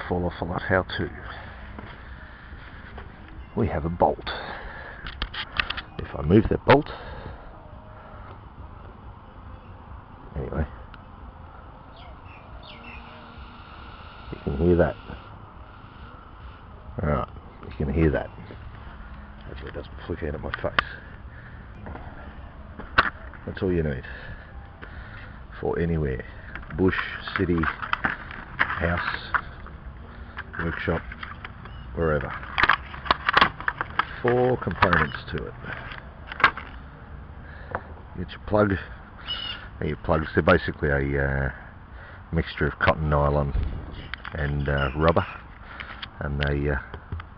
MrFalloffalot how to. We have a bolt. If I move that bolt, anyway, you can hear that. Alright, you can hear that. Hopefully it doesn't flick out of my face. That's all you need for anywhere. Bush, city, house, workshop, wherever. 4 components to it. Get your plug. Your plugs, they're basically a mixture of cotton, nylon and rubber, and they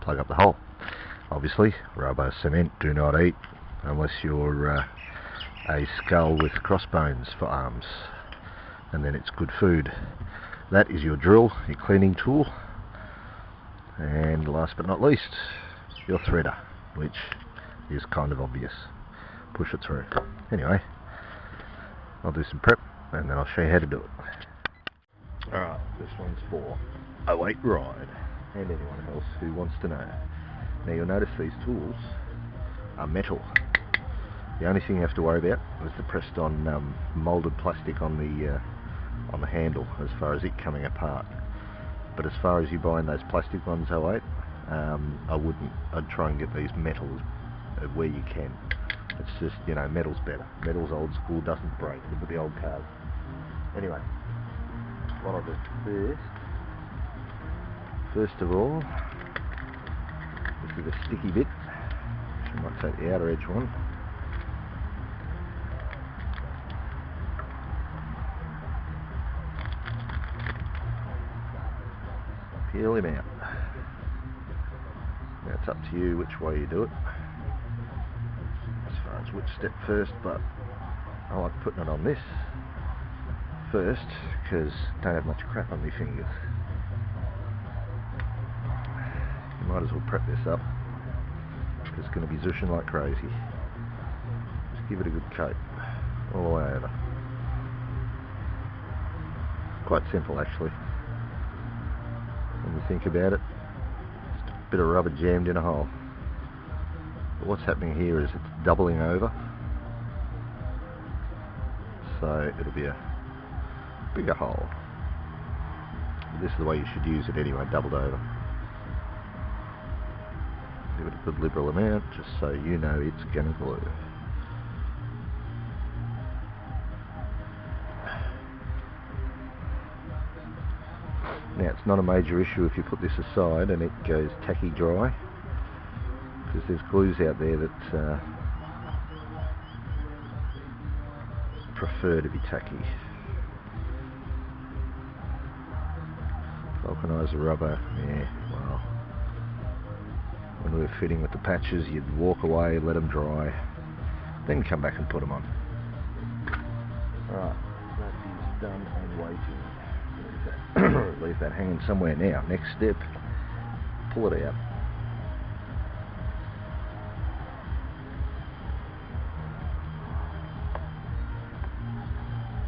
plug up the hole. Obviously, rubber, cement do not eat unless you're a skull with crossbones for arms, and then it's good food. That is your drill, your cleaning tool, and last but not least, your threader, which is kind of obvious. Push it through. Anyway, I'll do some prep and then I'll show you how to do it. Alright, this one's for 08 Ride and anyone else who wants to know. Now you'll notice these tools are metal. The only thing you have to worry about is the pressed on moulded plastic on the handle as far as it coming apart. But as far as you buying those plastic ones 08, I wouldn't. I'd try and get these metals where you can. It's just, you know, metal's better. Metal's old school, doesn't break. Look at the old cars. Anyway, what I'll do first of all, this is a sticky bit. I might take the outer edge one. Peel him out. Now it's up to you which way you do it, as far as which step first, but I like putting it on this first because I don't have much crap on my fingers. You might as well prep this up because it's going to be zushing like crazy. Just give it a good coat all the way over. Quite simple actually when you think about it. Bit of rubber jammed in a hole. But what's happening here is it's doubling over, so it'll be a bigger hole. This is the way you should use it anyway, doubled over. Give it a good liberal amount just so you know it's gonna glue. Now it's not a major issue if you put this aside and it goes tacky dry, because there's glues out there that prefer to be tacky. Vulcanizer rubber, yeah, well, when we were fitting with the patches you'd walk away, let them dry, then come back and put them on. Alright, that is done and waiting. Leave that hanging somewhere now. Next step, pull it out.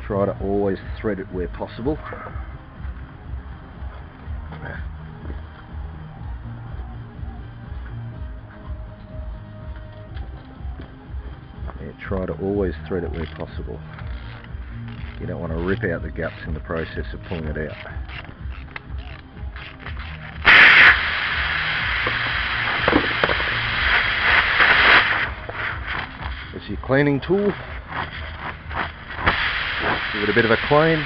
Try to always thread it where possible. Yeah, try to always thread it where possible. You don't want to rip out the guts in the process of pulling it out. This is your cleaning tool. Give it a bit of a clean,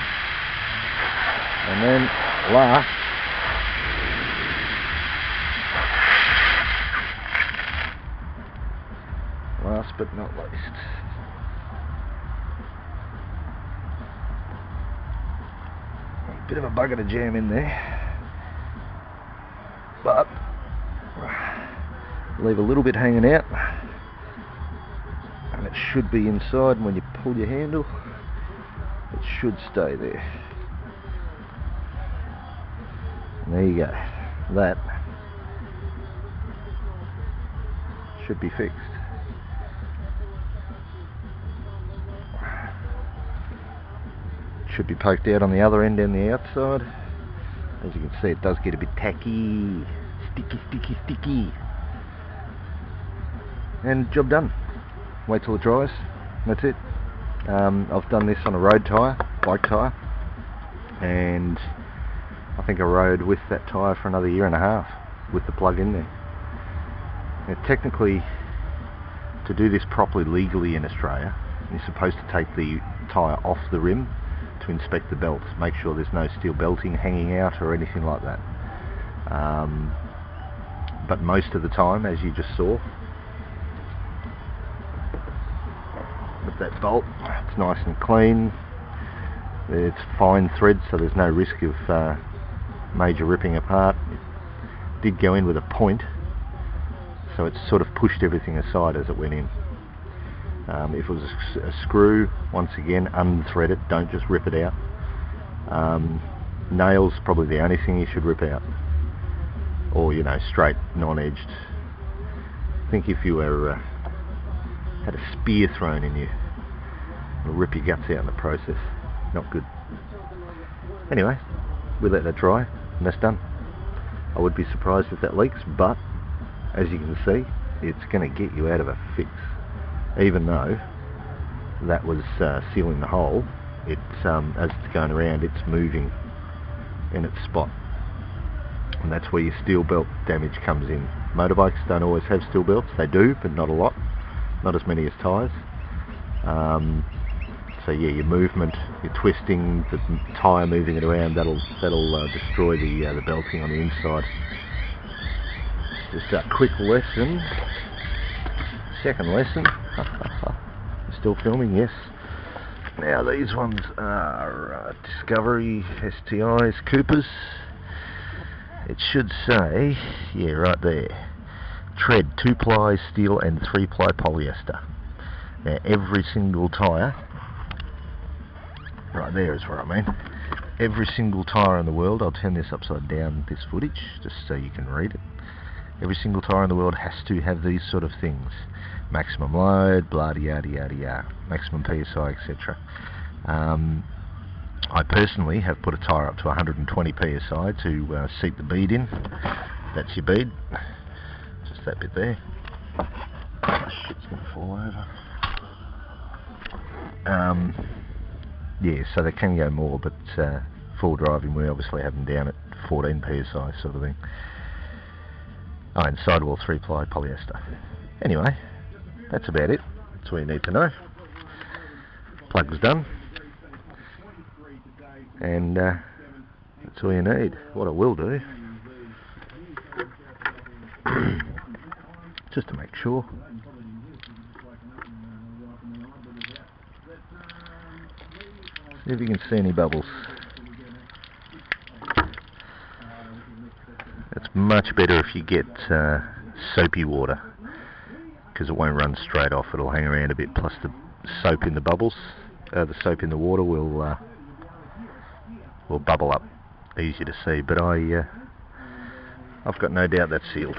and then last but not least, bit of a bugger to jam in there, but leave a little bit hanging out and it should be inside. And when you pull your handle, it should stay there. And there you go. That should be fixed. Should be poked out on the other end and the outside. As you can see, it does get a bit tacky, sticky. And job done. Wait till it dries. That's it. I've done this on a road tyre, bike tyre, and I think I rode with that tyre for another 1.5 years with the plug in there. Now, technically, to do this properly legally in Australia, you're supposed to take the tyre off the rim to inspect the belts, make sure there's no steel belting hanging out or anything like that. But most of the time, as you just saw, with that bolt, it's nice and clean. It's fine thread, so there's no risk of major ripping apart. It did go in with a point, so it sort of pushed everything aside as it went in. If it was a screw, once again, unthread it, don't just rip it out. Nails, probably the only thing you should rip out. Or, you know, straight, non-edged. I think if you were had a spear thrown in you, it'll rip your guts out in the process. Not good. Anyway, we let that dry, and that's done. I would be surprised if that leaks, but as you can see, it's going to get you out of a fix. Even though that was sealing the hole, it as it's going around, it's moving in its spot, and that's where your steel belt damage comes in. Motorbikes don't always have steel belts. They do, but not a lot, not as many as tyres. So yeah, your movement, your twisting, the tyre moving it around, that'll destroy the belting on the inside. Just a quick lesson. Second lesson. Still filming, yes. Now these ones are Discovery STIs, Coopers. It should say, yeah, right there, tread 2-ply steel and 3-ply polyester. Now every single tyre, right there is what I mean, every single tyre in the world, I'll turn this upside down, this footage, just so you can read it. Every single tyre in the world has to have these sort of things. Maximum load, blah yada yada yada, maximum PSI, etc. I personally have put a tyre up to 120 PSI to seat the bead in. That's your bead. Just that bit there. Shit's going to fall over. Yeah, so they can go more, but full driving we obviously have them down at 14 PSI sort of thing. Oh, and sidewall 3-ply polyester. Anyway, that's about it. That's all you need to know. Plug's done. And that's all you need. What I will do, just to make sure, see if you can see any bubbles. It's much better if you get soapy water, because it won't run straight off, it'll hang around a bit, plus the soap in the bubbles, the soap in the water will bubble up, easy to see, but I've got no doubt that's sealed.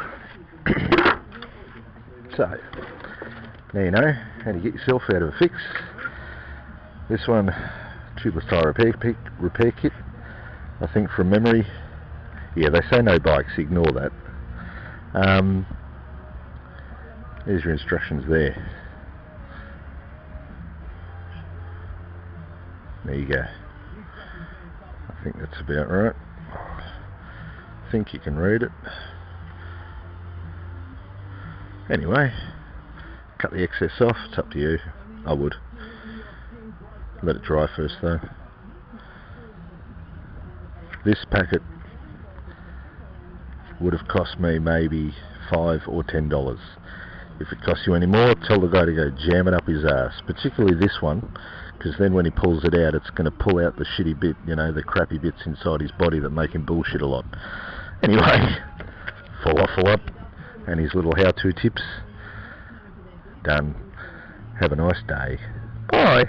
So, now you know how to get yourself out of a fix. This one, tubeless tyre repair kit, I think from memory. Yeah, they say no bikes, ignore that. There's your instructions there. There you go. I think that's about right. I think you can read it. Anyway, cut the excess off, it's up to you. I would. Let it dry first though. This packet would have cost me maybe $5 or $10. If it costs you any more, tell the guy to go jam it up his ass. Particularly this one, because then when he pulls it out, it's going to pull out the shitty bit, you know, the crappy bits inside his body that make him bullshit a lot. Anyway, Falloffalot and his little how-to tips. Done. Have a nice day. Bye.